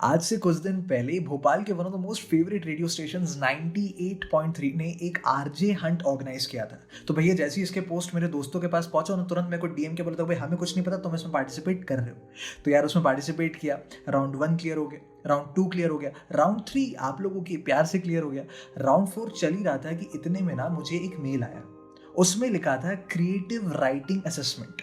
आज से कुछ दिन पहले भोपाल के one of the most favourite radio station 98.3 ने एक आरजे हंट ऑर्गेनाइज किया था। तो भैया जैसे ही इसके पोस्ट मेरे दोस्तों के पास पहुंचा, उन्होंने तुरंत मेरे को डीएम के बोला था, भाई हमें कुछ नहीं पता, तुम इसमें पार्टिसिपेट कर रहे हो। तो यार उसमें पार्टिसिपेट किया, राउंड 1 क्लियर हो गया, राउंड 2 क्लियर हो गया, राउंड 3 आप लोगों की प्यार से क्लियर हो गया, राउंड 4 चल ही रहा था कि इतने में ना मुझे एक मेल आया। उसमें लिखा था क्रिएटिव राइटिंग असेसमेंट।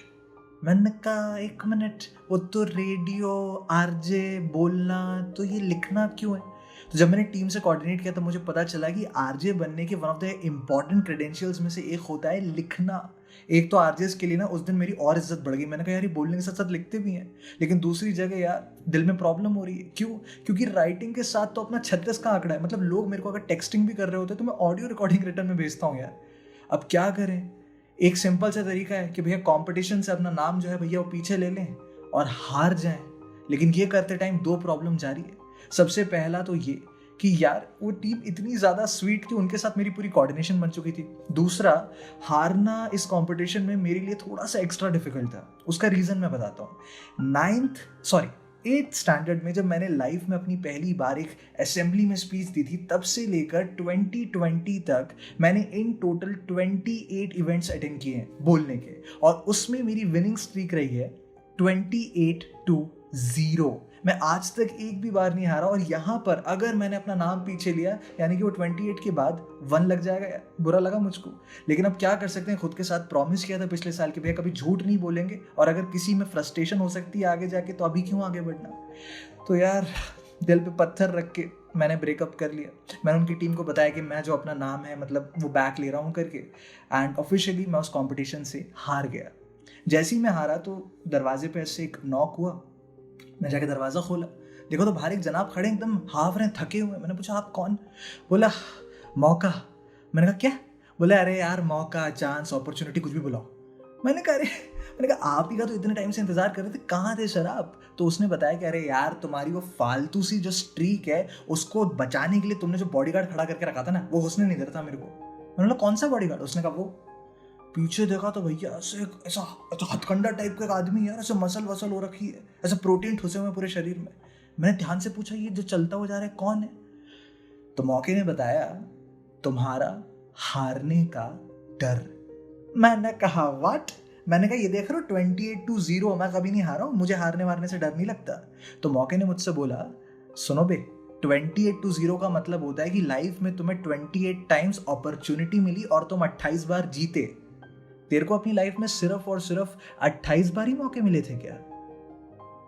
मैंने कहा एक मिनट, वो तो रेडियो आरजे बोलना, तो ये लिखना क्यों है? तो जब मैंने टीम से कोऑर्डिनेट किया तो मुझे पता चला कि आरजे बनने के one of the important credentials में से एक होता है लिखना। एक तो आरजेस के लिए ना उस दिन मेरी और इज्जत बढ़ गई। मैंने कहा यार ये बोलने के साथ साथ लिखते भी हैं, लेकिन दूसरी जगह यार दिल में प्रॉब्लम हो रही है। क्यों? क्योंकि राइटिंग के साथ तो अपना 36 का आंकड़ा है। मतलब लोग मेरे को अगर टेक्सटिंग भी कर रहे होते तो मैं ऑडियो रिकॉर्डिंग रिटर्न में भेजता हूँ यार। अब क्या करें? एक सिंपल सा तरीका है कि भैया कंपटीशन से अपना नाम जो है भैया वो पीछे ले लें और हार जाएं। लेकिन ये करते टाइम 2 प्रॉब्लम जारी है। सबसे पहला तो ये कि यार वो टीम इतनी ज़्यादा स्वीट कि उनके साथ मेरी पूरी कोऑर्डिनेशन बन चुकी थी। दूसरा, हारना इस कंपटीशन में मेरे लिए थोड़ा सा एक्स्ट्रा डिफिकल्ट था। उसका रीज़न मैं बताता हूँ। 8th स्टैंडर्ड में जब मैंने लाइफ में अपनी पहली बार एक असेंबली में स्पीच दी थी, तब से लेकर 2020 तक मैंने इन टोटल 28 इवेंट्स अटेंड किए हैं बोलने के, और उसमें मेरी विनिंग स्ट्रीक रही है 28-0। मैं आज तक एक भी बार नहीं हारा। और यहाँ पर अगर मैंने अपना नाम पीछे लिया, यानी कि वो 28 के बाद 1 लग जाएगा यार। बुरा लगा मुझको, लेकिन अब क्या कर सकते हैं। खुद के साथ प्रॉमिस किया था पिछले साल कि भैया कभी झूठ नहीं बोलेंगे, और अगर किसी में फ्रस्ट्रेशन हो सकती है आगे जाके तो अभी क्यों आगे बढ़ना। तो यार दिल पे पत्थर रख के मैंने ब्रेकअप कर लिया। मैंने उनकी टीम को बताया कि मैं जो अपना नाम है मतलब वो बैक ले रहा हूँ करके, एंड ऑफिशियली मैं उस कॉम्पिटिशन से हार गया। जैसे ही मैं हारा तो दरवाजे पे ऐसे एक नॉक हुआ। मैं जाके दरवाज़ा खोला, देखो तो बाहर एक जनाब खड़े एकदम हाफ रहे, थके हुए। मैंने पूछा आप कौन? बोला मौका। मैंने कहा क्या? बोला अरे यार मौका, चांस, अपॉर्चुनिटी, कुछ भी बुलाओ। मैंने कहा अरे, मैंने कहा आप ही का तो इतने टाइम से इंतजार कर रहे थे, कहाँ थे सर आप? तो उसने बताया कि अरे यार तुम्हारी वो फालतू सी जो स्ट्रीक है उसको बचाने के लिए तुमने जो बॉडीगार्ड खड़ा करके रखा था ना, वो उसने नहीं दे था मेरे को। मैंने बोला कौन सा बॉडीगार्ड? उसने कहा वो। पीछे देखा तो भैया ऐसे ऐसा हथकंडा टाइप का एक आदमी यार, ऐसे मसल वसल हो रखी है, ऐसे प्रोटीन ठुसे हुए पूरे शरीर में। मैंने ध्यान से पूछा ये जो चलता हुआ जा रहा है कौन है? तो मौके ने बताया तुम्हारा हारने का डर। मैंने कहा व्हाट? मैंने कहा ये देख रहे हो 28-0, मैं कभी नहीं हारा हूँ, मुझे हारने वारने से डर नहीं लगता। तो मौके ने मुझसे बोला सुनो बे, 28-0 का मतलब होता है कि लाइफ में तुम्हें 28 टाइम्स अपॉर्चुनिटी मिली और तुम 28 बार जीते। तेरे को अपनी लाइफ में सिर्फ और सिर्फ 28 बार ही मौके मिले थे क्या?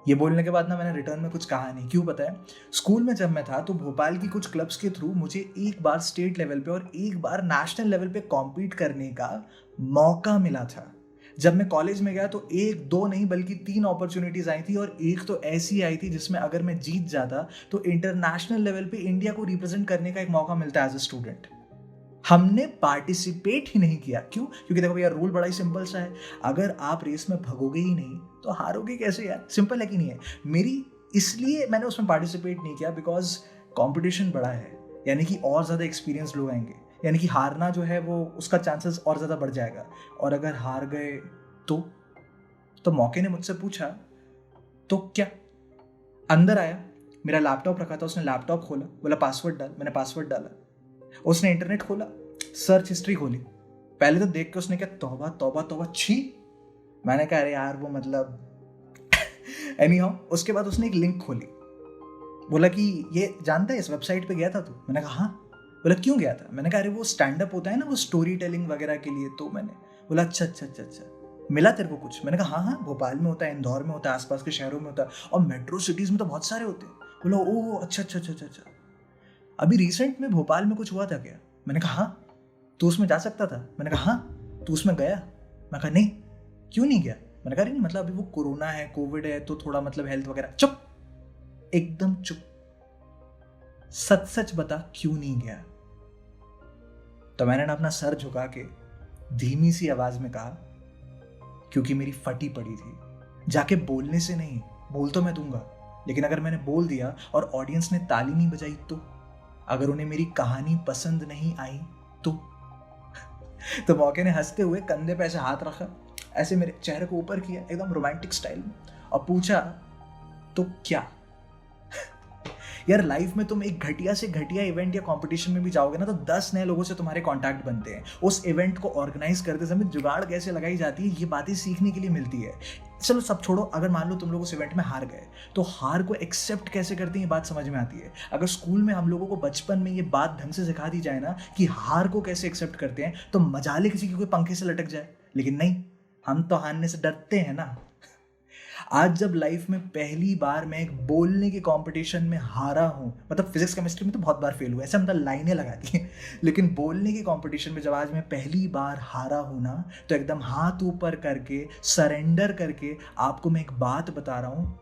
ये बोलने के बाद ना मैंने रिटर्न में कुछ कहा नहीं। क्यों पता है? स्कूल में जब मैं था तो भोपाल की कुछ क्लब्स के थ्रू मुझे एक बार स्टेट लेवल पे और एक बार नेशनल लेवल पे कॉम्पीट करने का मौका मिला था। जब मैं कॉलेज में गया तो 1-2 नहीं बल्कि 3 अपॉर्चुनिटीज आई थी, और एक तो ऐसी आई थी जिसमें अगर मैं जीत जाता तो इंटरनेशनल लेवल पे इंडिया को रिप्रेजेंट करने का एक मौका मिलता है एज ए स्टूडेंट। हमने पार्टिसिपेट ही नहीं किया। क्यों? क्योंकि देखो भैया रूल बड़ा ही सिंपल सा है, अगर आप रेस में भगोगे ही नहीं तो हारोगे कैसे यार? सिंपल है कि नहीं है? मेरी इसलिए मैंने उसमें पार्टिसिपेट नहीं किया बिकॉज कंपटीशन बड़ा है, यानी कि और ज़्यादा एक्सपीरियंस लोग आएंगे, यानी कि हारना जो है वो उसका चांसेस और ज़्यादा बढ़ जाएगा। और अगर हार गए तो मौके ने मुझसे पूछा तो क्या? अंदर आया, मेरा लैपटॉप रखा था, उसने लैपटॉप खोला, बोला पासवर्ड डाल। मैंने पासवर्ड डाला। उसने इंटरनेट खोला, सर्च हिस्ट्री खोली। पहले तो देख के उसने क्या तौबा तौबा तौबा, छी। मैंने कहा अरे यार वो मतलब एनी हाउ। उसके बाद उसने एक लिंक खोली, बोला कि ये जानता है इस वेबसाइट पे गया था तू? मैंने कहा हाँ। बोला क्यों गया था? मैंने कहा अरे वो स्टैंड अप होता है ना, वो स्टोरी टेलिंग वगैरह के लिए। तो मैंने बोला अच्छा अच्छा अच्छा अच्छा, मिला तेरे को कुछ? मैंने कहा हाँ हाँ, भोपाल में होता है, इंदौर में होता है, आसपास के शहरों में होता है, और मेट्रो सिटीज में तो बहुत सारे होते हैं। बोला ओह अच्छा अच्छा अच्छा अच्छा, अभी रिसेंट में भोपाल में कुछ हुआ था क्या? मैंने कहा हाँ। तू उसमें जा सकता था? मैंने कहा हाँ। तू उसमें गया? मैं कहा नहीं। क्यों नहीं गया? मैंने कहा नहीं मतलब अभी वो कोरोना है, कोविड है, तो थोड़ा मतलब हेल्थ वगैरह। चुप, एकदम चुप, सच सच बता क्यों नहीं गया? तो मैंने ना अपना सर झुका के धीमी सी आवाज में कहा क्योंकि मेरी फटी पड़ी थी। जाके बोलने से नहीं, बोल तो मैं दूंगा, लेकिन अगर मैंने बोल दिया और ऑडियंस ने ताली नहीं बजाई तो, अगर उन्हें मेरी कहानी पसंद नहीं आई तो मौके ने हंसते हुए कंधे पे ऐसे हाथ रखा, ऐसे मेरे चेहरे को ऊपर किया एकदम रोमांटिक स्टाइल में, और पूछा तो क्या? यार लाइफ में तुम एक घटिया से घटिया इवेंट या कंपटीशन में भी जाओगे ना, तो 10 नए लोगों से तुम्हारे कांटेक्ट बनते हैं। उस इवेंट को ऑर्गेनाइज करते समय जुगाड़ कैसे लगाई जाती है, ये बातें सीखने के लिए मिलती है। चलो सब छोड़ो, अगर मान लो तुम लोग उस इवेंट में हार गए, तो हार को एक्सेप्ट कैसे करते हैं ये बात समझ में आती है। अगर स्कूल में हम लोगों को बचपन में ये बात ढंग से सिखा दी जाए ना कि हार को कैसे एक्सेप्ट करते हैं, तो मजाले किसी की कोई पंखे से लटक जाए। लेकिन नहीं, हम तो हारने से डरते हैं ना। आज जब लाइफ में पहली बार मैं एक बोलने के कंपटीशन में हारा हूँ, मतलब फिजिक्स केमिस्ट्री में तो बहुत बार फेल हुआ, ऐसे मतलब लाइनें लगा दी, लेकिन बोलने के कंपटीशन में जब आज मैं पहली बार हारा हूँ ना, तो एकदम हाथ ऊपर करके सरेंडर करके आपको मैं एक बात बता रहा हूँ,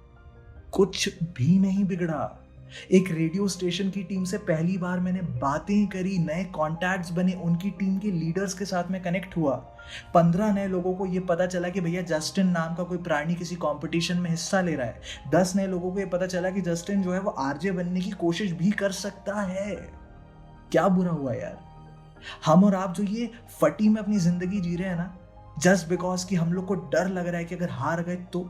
कुछ भी नहीं बिगड़ा। एक रेडियो स्टेशन की टीम से पहली बार मैंने बातें करी, नए कॉन्टैक्ट्स बने, उनकी टीम के लीडर्स के साथ मैं कनेक्ट हुआ। 15 नए लोगों को ये पता चला कि भैया जस्टिन नाम का कोई प्राणी किसी कंपटीशन में हिस्सा ले रहा है। 10 नए लोगों को ये पता चला कि जस्टिन जो है वो आरजे बनने की कोशिश भी कर सकता है। क्या बुरा हुआ यार। हम और आप जो ये फटी में अपनी जिंदगी जी रहे हैं ना, जस्ट बिकॉज कि हम लोग को डर लग रहा है कि अगर हार गए तो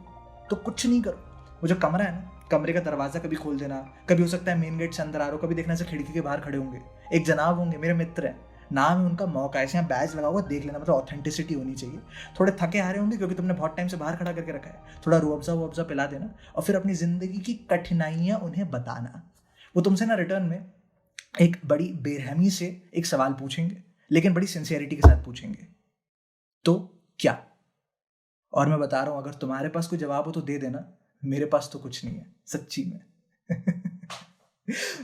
कुछ नहीं करो। वो जो कमरा है ना, कमरे का दरवाजा कभी खोल देना, कभी हो सकता है मेन गेट से अंदर आ रहे हो, कभी देखना से खिड़की के बाहर खड़े होंगे, एक जनाब होंगे, मेरे मित्र हैं, नाम है उनका मौका, ऐसे यहाँ बैज लगा हुआ, देख लेना, मतलब ऑथेंटिसिटी होनी चाहिए। थोड़े थके आ रहे होंगे क्योंकि तुमने बहुत टाइम से बाहर खड़ा करके रखा है, थोड़ा रूअफ़ज़ा पिला देना और फिर अपनी ज़िंदगी की कठिनाइयाँ उन्हें बताना। वो तुमसे ना रिटर्न में एक बड़ी बेरहमी से एक सवाल पूछेंगे, लेकिन बड़ी सिंसियरिटी के साथ पूछेंगे, तो क्या? और मैं बता रहा हूँ, अगर तुम्हारे पास कोई जवाब हो तो दे देना, मेरे पास तो कुछ नहीं है सच्ची में।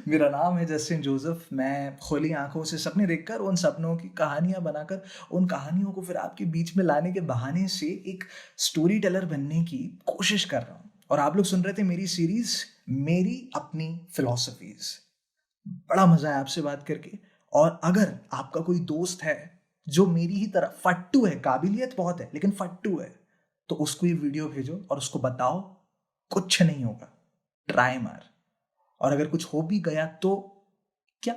मेरा नाम है जस्टिन जोसेफ। मैं खुली आंखों से सपने देखकर उन सपनों की कहानियां बनाकर उन कहानियों को फिर आपके बीच में लाने के बहाने से एक स्टोरी टेलर बनने की कोशिश कर रहा हूँ। और आप लोग सुन रहे थे मेरी सीरीज, मेरी अपनी फिलॉसफीज। बड़ा मजा आया आपसे बात करके। और अगर आपका कोई दोस्त है जो मेरी ही तरह फट्टू है, काबिलियत बहुत है लेकिन फट्टू है, तो उसको ये वीडियो भेजो और उसको बताओ कुछ नहीं होगा, ट्राई मार। और अगर कुछ हो भी गया तो क्या?